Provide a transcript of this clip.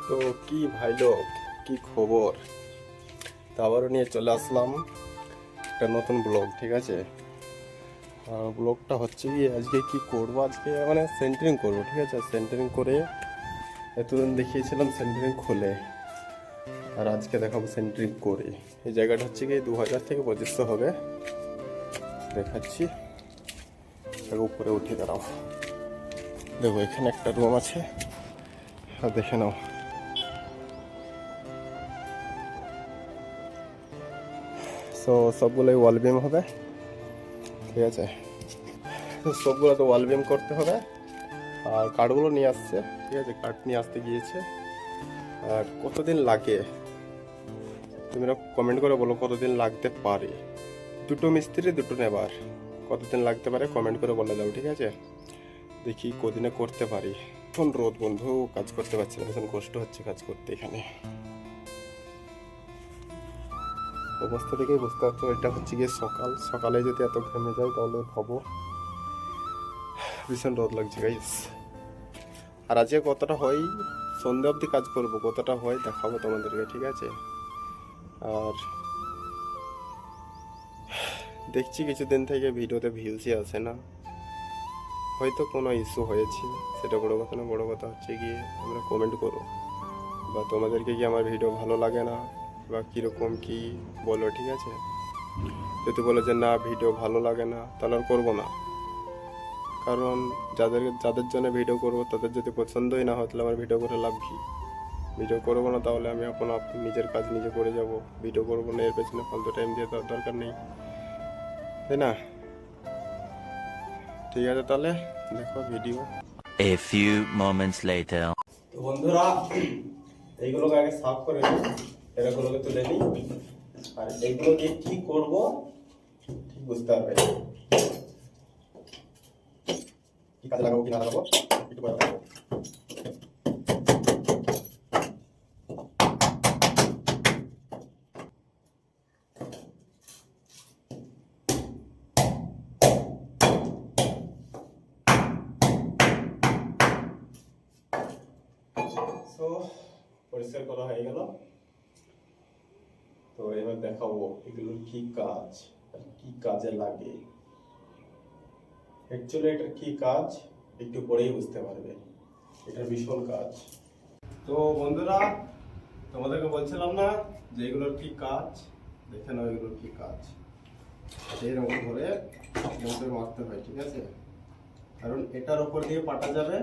তো কি ভাই লোক, কি খবর? তো আবারও নিয়ে চলে আসলাম একটা নতুন ব্লগ। ঠিক আছে, ব্লগটা হচ্ছে কি, আজকে কি করবো, আজকে মানে সেন্টারিং করবো। ঠিক আছে, সেন্টারিং করে এতদিন দেখিয়েছিলাম সেন্টারিং খুলে, আর আজকে দেখাবো সেন্টারিং করে। এই জায়গাটা হচ্ছে কি 2000 থেকে 2500 হবে, দেখাচ্ছি। উপরে উঠে দাঁড়াও, দেখো এখানে একটা রুম আছে, আর দেখে নাও। সো সবগুলোই ওয়াল বিম হবে। ঠিক আছে, সবগুলো তো ওয়াল বিম করতে হবে। আর কাঠগুলো নিয়ে আসছে। ঠিক আছে, কাঠ নিয়ে আসতে গিয়েছে। আর কতদিন লাগে তোমরা কমেন্ট করে বলো, কতদিন লাগতে পারে। দুটো মিস্ত্রি দুটো নেবার, কতদিন লাগতে পারে কমেন্ট করে বলে দাও। ঠিক আছে, দেখি কদিনে করতে পারি। এখন রোদ বন্ধু, কাজ করতে পারছি না, ভীষণ কষ্ট হচ্ছে কাজ করতে। এখানে অবস্থা থেকেই বুঝতে পারছো, এটা হচ্ছে গিয়ে সকাল। সকালে যদি এত ঘেমে যায় তাহলে ভাবো, ভীষণ রোদ লাগছে গাইস। আর আজকে কতটা হয়, সন্ধ্যা অবধি কাজ করবো, কতটা হয় দেখাবো তোমাদেরকে। ঠিক আছে, আর দেখছি কিছুদিন থেকে ভিডিওতে ভিউজই আসে না, হয়তো কোনো ইস্যু হয়েছে, সেটা বড় কথা না। বড় কথা হচ্ছে গিয়ে তোমরা কমেন্ট করো, বা তোমাদেরকে কি আমার ভিডিও ভালো লাগে না, বা কীরকম কি বলো। ঠিক আছে, যদি বলো যে না ভিডিও ভালো লাগে না, তাহলে আর করবো না। কারণ যাদের জন্য ভিডিও করব তাদের যদি পছন্দই না হয়, তাহলে আমার ভিডিও করে লাভ কি? ভিডিও করবো না তাহলে আমি নিজের কাজ নিজে করে যাব। ভিডিও করবো না, এর পেছনে ফালতু টাইম দিয়ে দেওয়ার দরকার নেই, তাই না? ঠিক আছে, তাহলে দেখো video. A few moments later. তো বন্ধুরা, এইগুলোকে আগে সাফ করে নিই, এগুলোকে তুলে নিই। আর এইগুলো দিয়ে কি করবো ঠিক বুঝতে পারবে, কি কাজে লাগাবো কি না লাগাবো একটু পরে দেখাবো। সো পরিষ্কার করা হয়ে গেল। তো এবার দেখাবো এগুলোর কি কাজ, কি কাজে লাগে। অ্যাকচুয়ালি এটার কি কাজ একটু পরেই বুঝতে পারবে, এটার ভীষণ কাজ। তো বন্ধুরা, তোমাদেরকে বলছিলাম না যে এগুলোর কি কাজ, দেখে নাও এগুলোর কি কাজ। এরকম ধরে মারতে হয়। ঠিক আছে, কারণ এটার উপর দিয়ে পাটা যাবে,